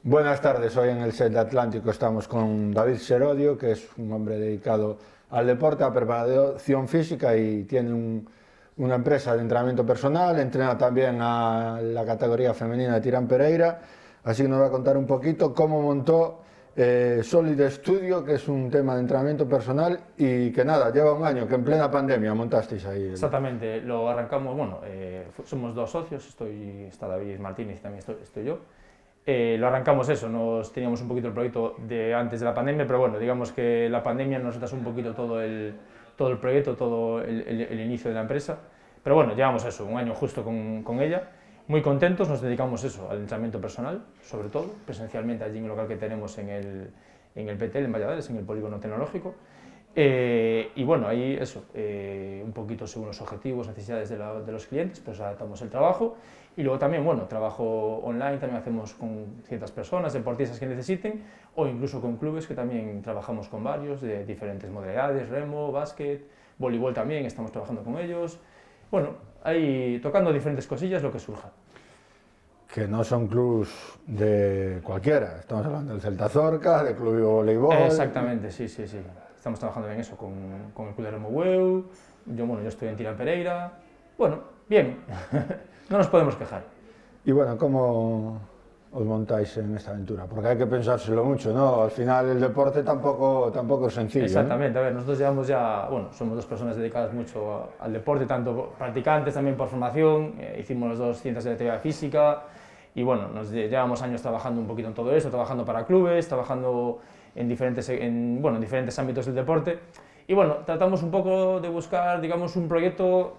Buenas tardes, hoy en el set de Atlántico estamos con David Serodio, que es un hombre dedicado al deporte, a preparación física y tiene una empresa de entrenamiento personal, entrena también a la categoría femenina de Tirán Pereira, así que nos va a contar un poquito cómo montó Solid Studio, que es un tema de entrenamiento personal y que nada, lleva un año, que en plena pandemia montasteis ahí. Exactamente, lo arrancamos, bueno, somos dos socios, está David Martínez y también estoy yo. Lo arrancamos eso, teníamos un poquito el proyecto de antes de la pandemia, pero bueno, digamos que la pandemia nos retrasó un poquito todo el proyecto, todo el inicio de la empresa. Pero bueno, llevamos eso, un año justo con ella, muy contentos, nos dedicamos eso, al entrenamiento personal, sobre todo, presencialmente allí en el local que tenemos en el PTL, en Valladares, en el Polígono Tecnológico. Y bueno, ahí eso, un poquito según los objetivos, necesidades de los clientes, pues adaptamos el trabajo. Y luego también, bueno, trabajo online también hacemos con ciertas personas, deportistas que necesiten, o incluso con clubes que también trabajamos con varios, de diferentes modalidades, remo, básquet, voleibol también, estamos trabajando con ellos. Bueno, ahí tocando diferentes cosillas, lo que surja. Que no son clubs de cualquiera, estamos hablando del Celta Zorca, del club de voleibol. Exactamente, sí. Estamos trabajando en eso con el club de remo Bueu, yo estoy en Tirán Pereira, bueno, bien. No nos podemos quejar. Y bueno, ¿cómo os montáis en esta aventura? Porque hay que pensárselo mucho, ¿no? Al final el deporte tampoco es sencillo. Exactamente, ¿no? A ver, nosotros llevamos ya, bueno, somos dos personas dedicadas mucho al deporte, tanto practicantes también por formación, hicimos las dos ciencias de actividad física y bueno, llevamos años trabajando un poquito en todo esto, trabajando para clubes, trabajando en diferentes ámbitos del deporte y bueno, tratamos un poco de buscar, digamos, un proyecto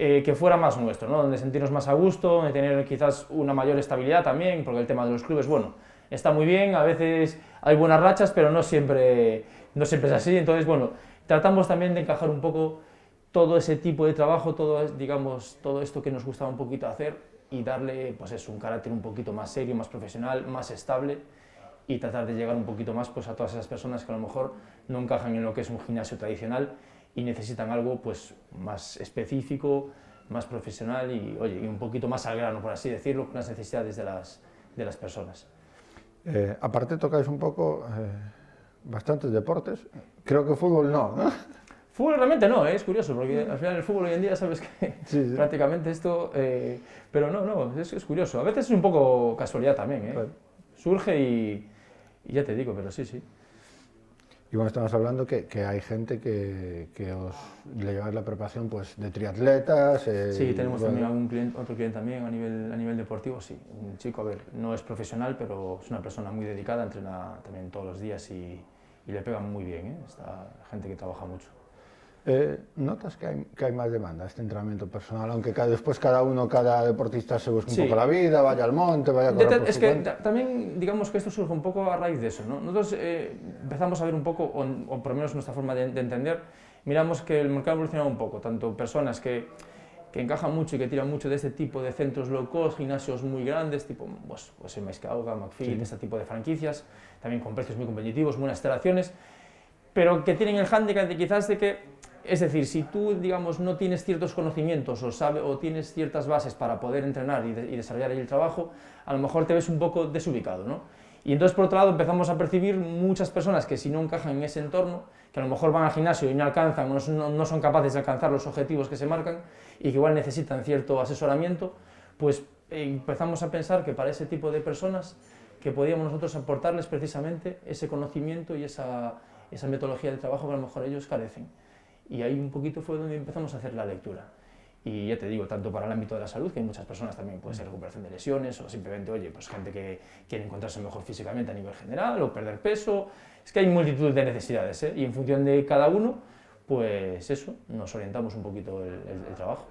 que fuera más nuestro, ¿no? Donde sentirnos más a gusto, donde tener quizás una mayor estabilidad también, porque el tema de los clubes, bueno, está muy bien, a veces hay buenas rachas, pero no siempre es así, entonces, bueno, tratamos también de encajar un poco todo ese tipo de trabajo, digamos, todo esto que nos gustaba un poquito hacer y darle, pues eso, un carácter un poquito más serio, más profesional, más estable y tratar de llegar un poquito más pues, a todas esas personas que a lo mejor no encajan en lo que es un gimnasio tradicional y necesitan algo pues, más específico, más profesional y, oye, y un poquito más al grano, por así decirlo, con las necesidades de las personas. Aparte tocáis un poco bastantes deportes, creo que fútbol no, ¿no? Fútbol realmente no, es curioso, porque al final el fútbol hoy en día sabes que Sí. prácticamente esto, pero no, es curioso, a veces es un poco casualidad también, Bueno. Surge y ya te digo, pero sí. Y bueno, estamos hablando que hay gente que os le lleváis la preparación pues, de triatletas. Sí, tenemos también otro cliente también a nivel deportivo, sí. Un chico, a ver, no es profesional, pero es una persona muy dedicada, entrena también todos los días y le pega muy bien, Está gente que trabaja mucho. ¿Notas que hay más demanda a este entrenamiento personal? Aunque después cada deportista se busca un poco la vida, vaya al monte, vaya a correr por su cuenta. También digamos que esto surge un poco a raíz de eso, ¿no? Nosotros empezamos a ver un poco, o por lo menos nuestra forma de entender, miramos que el mercado ha evolucionado un poco, tanto personas que encajan mucho y que tiran mucho de este tipo de centros low cost, gimnasios muy grandes, tipo pues el Maizcauga, McFit, sí. Este tipo de franquicias, también con precios muy competitivos, buenas instalaciones, pero que tienen el hándicap de quizás de que es decir, si tú, digamos, no tienes ciertos conocimientos o tienes ciertas bases para poder entrenar y desarrollar ahí el trabajo, a lo mejor te ves un poco desubicado, ¿no? Y entonces, por otro lado, empezamos a percibir muchas personas que si no encajan en ese entorno, que a lo mejor van al gimnasio y no alcanzan, no son capaces de alcanzar los objetivos que se marcan y que igual necesitan cierto asesoramiento, pues empezamos a pensar que para ese tipo de personas que podíamos nosotros aportarles precisamente ese conocimiento y esa metodología de trabajo que a lo mejor ellos carecen. Y ahí un poquito fue donde empezamos a hacer la lectura. Y ya te digo, tanto para el ámbito de la salud, que hay muchas personas también, puede ser recuperación de lesiones o simplemente, oye, pues gente que quiere encontrarse mejor físicamente a nivel general o perder peso. Es que hay multitud de necesidades, y en función de cada uno, pues eso, nos orientamos un poquito el trabajo.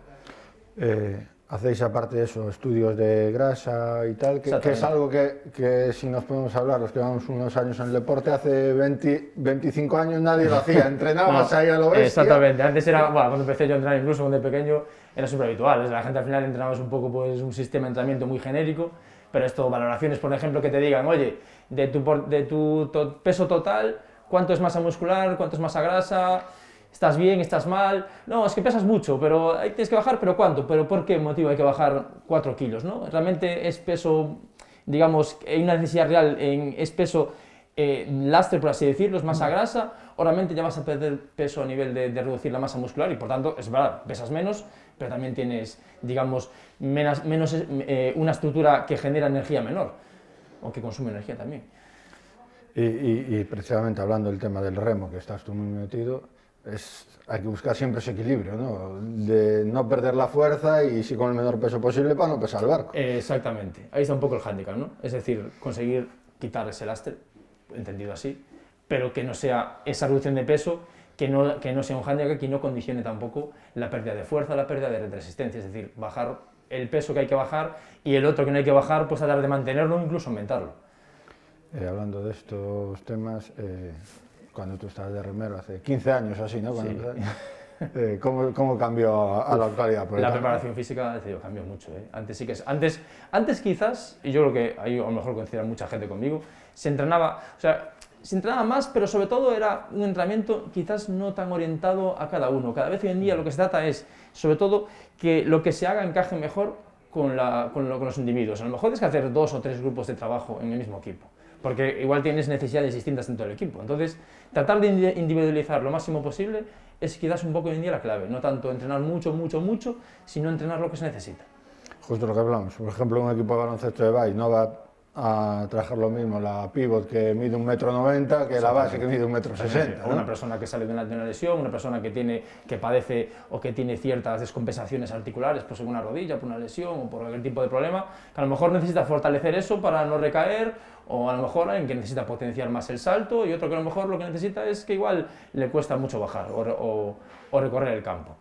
Hacéis aparte de eso estudios de grasa y tal, que es algo que si nos podemos hablar, los que llevamos unos años en el deporte, hace 25 años nadie lo hacía, entrenabas ahí a lo bestia. Exactamente, antes era, bueno, cuando empecé yo a entrenar incluso cuando de pequeño era súper habitual, la gente al final entrenaba un poco pues un sistema de entrenamiento muy genérico, pero esto, valoraciones por ejemplo que te digan, oye, de tu peso total, ¿cuánto es masa muscular, cuánto es masa grasa? ¿Estás bien? ¿Estás mal? No, es que pesas mucho, pero tienes que bajar, ¿pero cuánto? ¿Pero por qué motivo hay que bajar 4 kilos? ¿No? Realmente es peso digamos, hay una necesidad real es peso lastre, por así decirlo, es masa grasa, o realmente ya vas a perder peso a nivel de reducir la masa muscular y por tanto, es verdad, pesas menos, pero también tienes, digamos, una estructura que genera energía menor, o que consume energía también. Y precisamente hablando del tema del remo, que estás tú muy metido, hay que buscar siempre ese equilibrio, ¿no? De no perder la fuerza y sí con el menor peso posible para no pesar el barco. Exactamente, ahí está un poco el hándicap, ¿no? Es decir, conseguir quitar ese lastre, entendido así, pero que no sea esa reducción de peso, que no sea un hándicap que no condicione tampoco la pérdida de fuerza, la pérdida de resistencia, es decir, bajar el peso que hay que bajar y el otro que no hay que bajar, pues tratar de mantenerlo o incluso aumentarlo. Hablando de estos temas, cuando tú estabas de remero hace 15 años así, ¿no? Sí. ¿Cómo cambió a la actualidad? La preparación física cambió mucho. Antes sí que antes quizás, y yo creo que ahí a lo mejor coincide mucha gente conmigo, se entrenaba más, pero sobre todo era un entrenamiento quizás no tan orientado a cada uno. Cada vez hoy en día lo que se trata es, sobre todo, que lo que se haga encaje mejor con los individuos. A lo mejor tienes que hacer 2 o 3 grupos de trabajo en el mismo equipo, porque igual tienes necesidades distintas dentro del equipo. Entonces, tratar de individualizar lo máximo posible es quizás un poco hoy en día la clave. No tanto entrenar mucho, sino entrenar lo que se necesita. Justo lo que hablamos. Por ejemplo, un equipo de baloncesto de base no va a trabajar lo mismo la pivot que mide 1,90 m que la base que mide 1,60 m. ¿no? Una persona que sale de una lesión, una persona que padece o que tiene ciertas descompensaciones articulares, pues en una rodilla, por una lesión o por cualquier tipo de problema, que a lo mejor necesita fortalecer eso para no recaer, o a lo mejor alguien que necesita potenciar más el salto, y otro que a lo mejor lo que necesita es que igual le cuesta mucho bajar o recorrer el campo.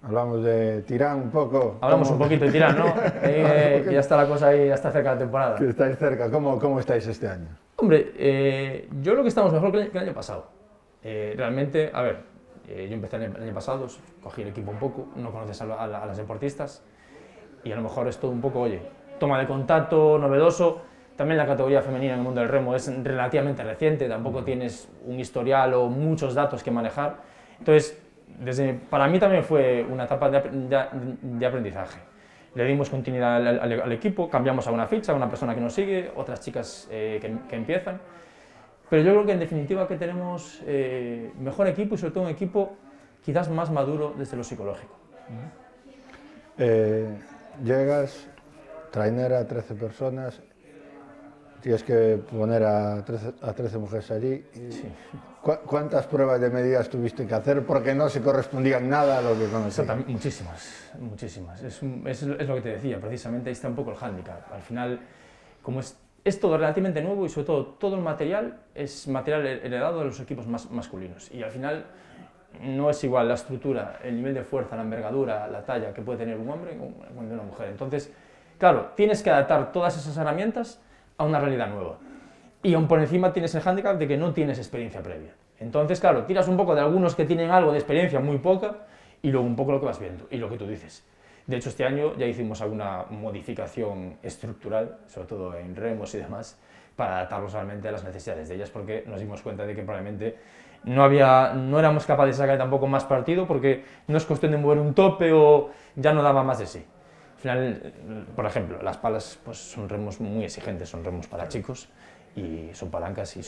Hablamos de Tirán un poco. Hablamos un poquito de Tirán, ¿no? Que ya está la cosa ahí, ya está cerca de la temporada. Que estáis cerca. ¿Cómo estáis este año? Hombre, yo creo que estamos mejor que el año pasado. Realmente, a ver, yo empecé el año pasado, cogí el equipo un poco, no conoces a las deportistas, y a lo mejor es todo un poco, oye, toma de contacto, novedoso. También la categoría femenina en el mundo del remo es relativamente reciente, tampoco tienes un historial o muchos datos que manejar. Entonces, para mí también fue una etapa de aprendizaje. Le dimos continuidad al equipo, cambiamos a una ficha, a una persona que nos sigue, otras chicas que empiezan. Pero yo creo que en definitiva que tenemos mejor equipo y sobre todo un equipo quizás más maduro desde lo psicológico. Llegas, trainera, 13 personas, tienes que poner a 13 mujeres allí. Sí. ¿Cuántas pruebas de medidas tuviste que hacer porque no se correspondían nada a lo que conocías? Muchísimas. Es lo que te decía, precisamente ahí está un poco el hándicap. Al final, como es todo relativamente nuevo y sobre todo el material es material heredado de los equipos masculinos. Y al final no es igual la estructura, el nivel de fuerza, la envergadura, la talla que puede tener un hombre con una mujer. Entonces, claro, tienes que adaptar todas esas herramientas a una realidad nueva. Y aún por encima tienes el hándicap de que no tienes experiencia previa. Entonces, claro, tiras un poco de algunos que tienen algo de experiencia, muy poca, y luego un poco lo que vas viendo y lo que tú dices. De hecho, este año ya hicimos alguna modificación estructural, sobre todo en remos y demás, para adaptarlos realmente a las necesidades de ellas, porque nos dimos cuenta de que probablemente no éramos capaces de sacar tampoco más partido, porque no es cuestión de mover un tope o ya no daba más de sí. Al final, por ejemplo, las palas pues, son remos muy exigentes, son remos para chicos, y son palancas y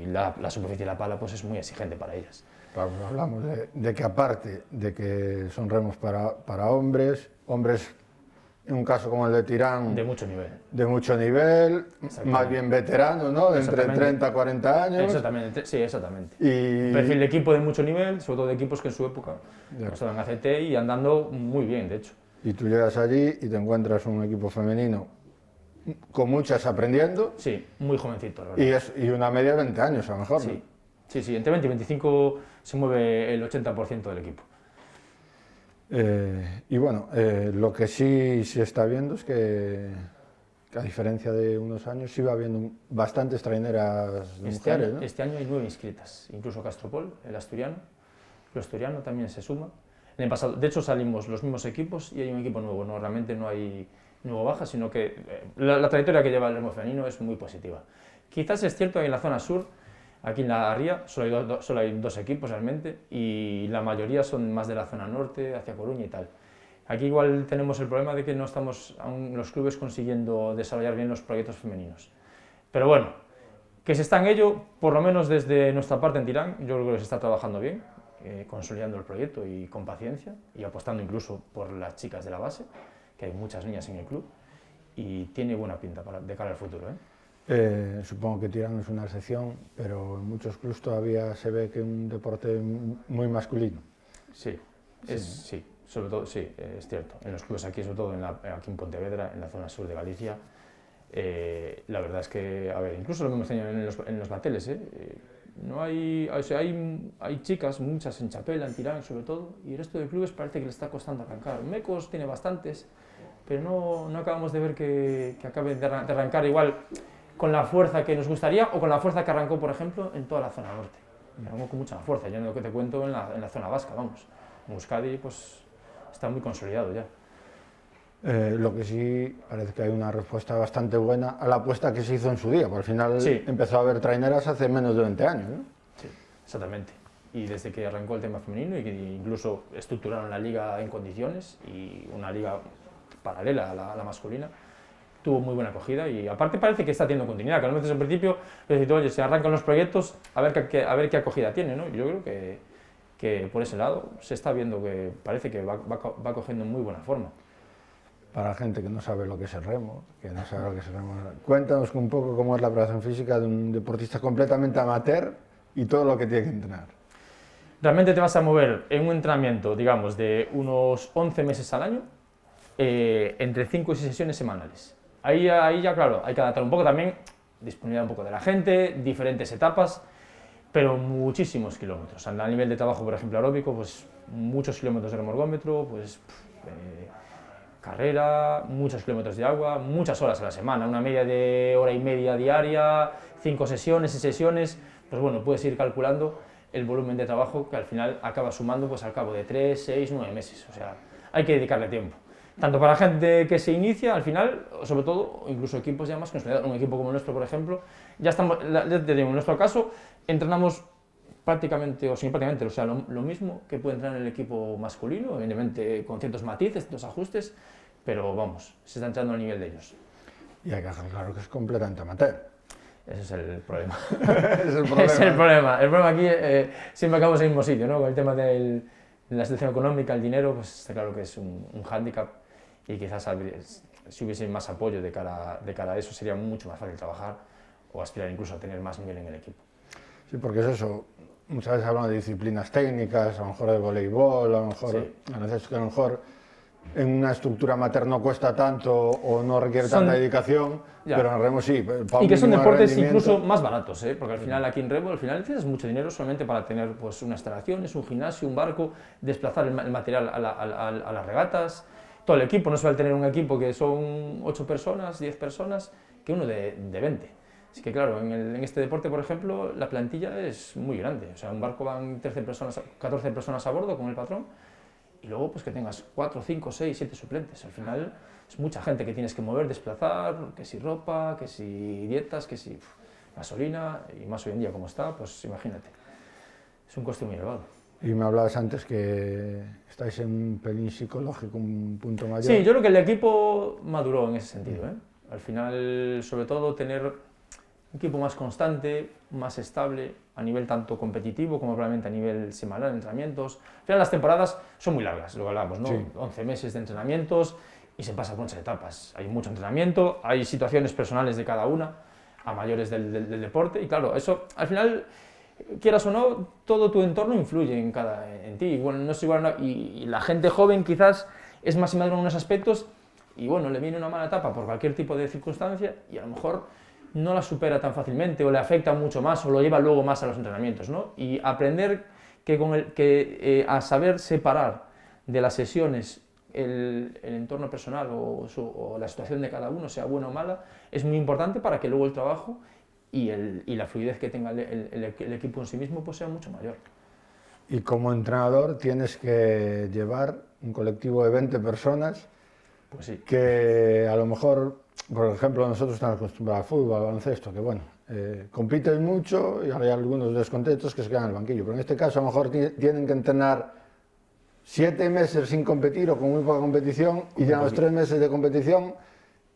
la superficie de la pala pues es muy exigente para ellas. Hablamos de que aparte de que son remos para hombres en un caso como el de Tirán de mucho nivel, más bien veterano, ¿no? Entre 30 y 40 años. Exactamente, sí, exactamente. Y perfil de equipo de mucho nivel, sobre todo de equipos que en su época estaban en ACT y andando muy bien, de hecho. Y tú llegas allí y te encuentras un equipo femenino con muchas aprendiendo. Sí, muy jovencito, la verdad. Y una media de 20 años a lo mejor, sí. ¿no? Sí, entre 20 y 25 se mueve el 80% del equipo. Y bueno, lo que sí se está viendo es que a diferencia de unos años sí va habiendo bastantes traineras de mujeres, ¿no? Este año hay 9 inscritas, incluso Castropol, el asturiano también se suma. En el pasado, de hecho salimos los mismos equipos y hay un equipo nuevo, ¿no? Realmente no hay nuevo baja, sino que la trayectoria que lleva el remo femenino es muy positiva. Quizás es cierto que en la zona sur, aquí en la Ría, solo hay 2 equipos realmente y la mayoría son más de la zona norte, hacia Coruña y tal. Aquí igual tenemos el problema de que no estamos aún los clubes consiguiendo desarrollar bien los proyectos femeninos. Pero bueno, que se está en ello, por lo menos desde nuestra parte en Tirán, yo creo que se está trabajando bien, consolidando el proyecto y con paciencia, y apostando incluso por las chicas de la base, que hay muchas niñas en el club, y tiene buena pinta de cara al futuro. Supongo que Tirán es una excepción, pero en muchos clubes todavía se ve que es un deporte muy masculino. Sí, sí, sobre todo, sí, es cierto. En los clubes aquí, sobre todo aquí en Pontevedra, en la zona sur de Galicia, la verdad es que, a ver, incluso lo hemos tenido en los bateles, no hay, o sea, hay chicas, muchas en Chapela, en Tirán sobre todo, y el resto de clubes parece que le está costando arrancar. Mecos tiene bastantes, pero no acabamos de ver que acaben de arrancar igual con la fuerza que nos gustaría o con la fuerza que arrancó, por ejemplo, en toda la zona norte. Arrancó con mucha fuerza, ya no lo que te cuento en la zona vasca, vamos. En Euskadi, pues, está muy consolidado ya. Lo que sí parece que hay una respuesta bastante buena a la apuesta que se hizo en su día, porque al final empezó a haber traineras hace menos de 20 años, ¿no? Sí, exactamente. Y desde que arrancó el tema femenino y que incluso estructuraron la liga en condiciones y una liga paralela a la masculina, tuvo muy buena acogida y aparte parece que está teniendo continuidad, que a veces al principio decís, oye, se arrancan los proyectos a ver qué acogida tiene, ¿no? Yo creo que por ese lado se está viendo que parece que va cogiendo muy buena forma. Para la gente que no sabe lo que es el remo, cuéntanos un poco cómo es la preparación física de un deportista completamente amateur y todo lo que tiene que entrenar. Realmente te vas a mover en un entrenamiento, digamos, de unos 11 meses al año, entre 5 y 6 sesiones semanales. Ahí ya, claro, hay que adaptar un poco también, disponibilidad un poco de la gente, diferentes etapas, pero muchísimos kilómetros. A nivel de trabajo, por ejemplo, aeróbico, pues muchos kilómetros de remorgómetro, pues carrera, muchos kilómetros de agua, muchas horas a la semana, una media de hora y media diaria, 5 sesiones y sesiones, pues bueno, puedes ir calculando el volumen de trabajo que al final acaba sumando pues al cabo de 3, 6, 9 meses, o sea, hay que dedicarle tiempo. Tanto para gente que se inicia, al final, sobre todo, incluso equipos ya más consolidados, un equipo como el nuestro, por ejemplo, ya estamos, en nuestro caso, entrenamos prácticamente, o simplemente, o sea, lo mismo que puede entrenar el equipo masculino, evidentemente con ciertos matices, ciertos ajustes, pero vamos, se está entrenando al nivel de ellos. Y hay que dejar claro que es completamente amateur. Ese es el problema. Es el problema. Es el problema. El problema aquí siempre acabamos en el mismo sitio, ¿no? Con el tema de la situación económica, el dinero, pues está claro que es un hándicap y quizás si hubiese más apoyo de cara a eso sería mucho más fácil trabajar o aspirar incluso a tener más nivel en el equipo. Sí, porque es eso. Muchas veces hablamos de disciplinas técnicas, a lo mejor de voleibol, a lo mejor, sí. A lo mejor en una estructura amateur no cuesta tanto o no requiere tanta dedicación, pero en el remo sí. Y que son deportes incluso más baratos, porque al final aquí en remo necesitas mucho dinero solamente para tener pues, unas instalaciones, un gimnasio, un barco, desplazar el material a las regatas, todo el equipo, no se va a tener un equipo que son 8 personas, 10 personas, que uno de 20. Así que claro, en este deporte, por ejemplo, la plantilla es muy grande, o sea, un barco van 14 personas a bordo con el patrón, y luego pues que tengas 4, 5, 6, 7 suplentes. Al final es mucha gente que tienes que mover, desplazar, que si ropa, que si dietas, que si gasolina, y más hoy en día como está, pues imagínate, es un coste muy elevado. Y me hablabas antes que estáis en un pelín psicológico, un punto mayor. Sí, yo creo que el equipo maduró en ese sentido, Al final, sobre todo, tener un equipo más constante, más estable, a nivel tanto competitivo como probablemente a nivel semanal de entrenamientos. Al final las temporadas son muy largas, lo que hablamos, ¿no? Sí. 11 meses de entrenamientos y se pasa por muchas etapas. Hay mucho entrenamiento, hay situaciones personales de cada una, a mayores del deporte, y claro, eso al final, quieras o no, todo tu entorno influye en ti. Bueno, no es igual, y la gente joven quizás es más inmadura en unos aspectos y bueno, le viene una mala etapa por cualquier tipo de circunstancia y a lo mejor no la supera tan fácilmente o le afecta mucho más o lo lleva luego más a los entrenamientos, ¿no? Y aprender a saber separar de las sesiones el entorno personal o la situación de cada uno, sea buena o mala, es muy importante para que luego el trabajo y la fluidez que tenga el equipo en sí mismo pues sea mucho mayor. Y como entrenador tienes que llevar un colectivo de 20 personas, pues sí, que a lo mejor, por ejemplo, nosotros estamos acostumbrados al fútbol, al baloncesto, que bueno, compiten mucho y hay algunos descontentos que se quedan en el banquillo, pero en este caso a lo mejor tienen que entrenar 7 meses sin competir o con muy poca competición y ya los 3 meses de competición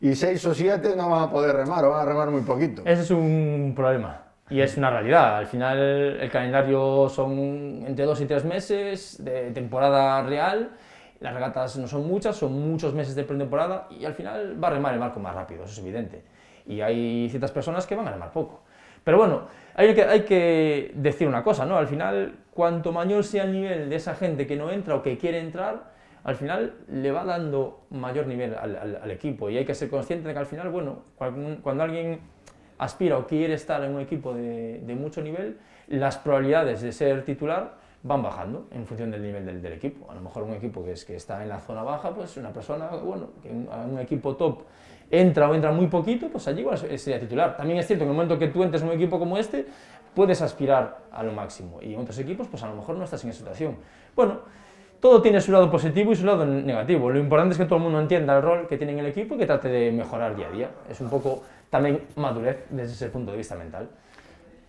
y 6 o 7 no van a poder remar o van a remar muy poquito. Ese es un problema y es una realidad. Al final el calendario son entre 2 y 3 meses de temporada real, las regatas no son muchas, son muchos meses de pretemporada y al final va a remar el barco más rápido, eso es evidente. Y hay ciertas personas que van a remar poco. Pero bueno, hay que decir una cosa, ¿no? Al final, cuanto mayor sea el nivel de esa gente que no entra o que quiere entrar, al final le va dando mayor nivel al equipo y hay que ser consciente de que al final, bueno, cuando alguien aspira o quiere estar en un equipo de mucho nivel, las probabilidades de ser titular van bajando en función del nivel del equipo. A lo mejor un equipo que está en la zona baja, pues una persona, bueno, que en un equipo top entra muy poquito, pues allí igual sería titular. También es cierto que en el momento que tú entres en un equipo como este, puedes aspirar a lo máximo y en otros equipos, pues a lo mejor no estás en esa situación. Bueno, todo tiene su lado positivo y su lado negativo. Lo importante es que todo el mundo entienda el rol que tiene en el equipo y que trate de mejorar día a día. Es un poco también madurez desde ese punto de vista mental.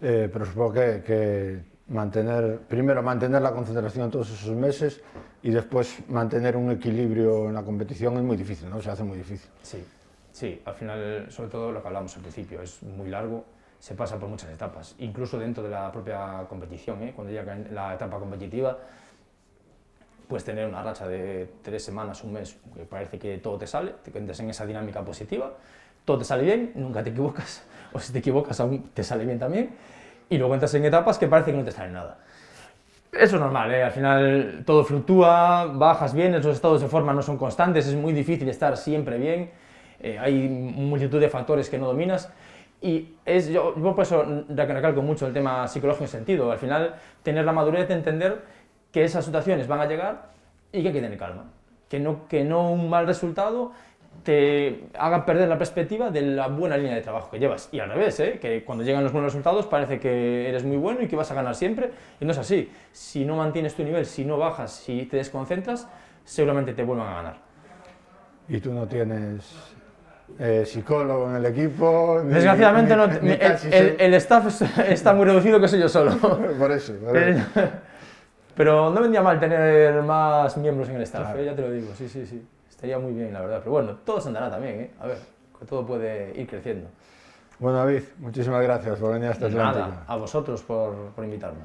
Pero supongo que primero mantener la concentración todos esos meses y después mantener un equilibrio en la competición es muy difícil, ¿no? Se hace muy difícil. Sí, al final, sobre todo lo que hablamos al principio, es muy largo, se pasa por muchas etapas, incluso dentro de la propia competición, cuando llega la etapa competitiva, puedes tener una racha de 3 semanas, un mes, que parece que todo te sale, te entres en esa dinámica positiva, todo te sale bien, nunca te equivocas, o si te equivocas aún te sale bien también, y luego entras en etapas que parece que no te sale nada. Eso es normal, al final todo fluctúa, bajas bien, los estados de forma no son constantes, es muy difícil estar siempre bien, hay multitud de factores que no dominas, y yo por eso recalco mucho el tema psicológico en sentido, al final tener la madurez de entender que esas situaciones van a llegar y que hay que tener calma, que no un mal resultado te haga perder la perspectiva de la buena línea de trabajo que llevas. Y al revés, que cuando llegan los buenos resultados parece que eres muy bueno y que vas a ganar siempre, y no es así. Si no mantienes tu nivel, si no bajas, si te desconcentras, seguramente te vuelvan a ganar. ¿Y tú no tienes psicólogo en el equipo? Desgraciadamente no, el staff está muy reducido, que soy yo solo. Por eso. Pero no vendría mal tener más miembros en el staff, ya te lo digo, sí. Estaría muy bien, la verdad. Pero bueno, todo se andará también, A ver, que todo puede ir creciendo. Bueno, David, muchísimas gracias por venir hasta Atlántico. Nada, a vosotros por invitarme.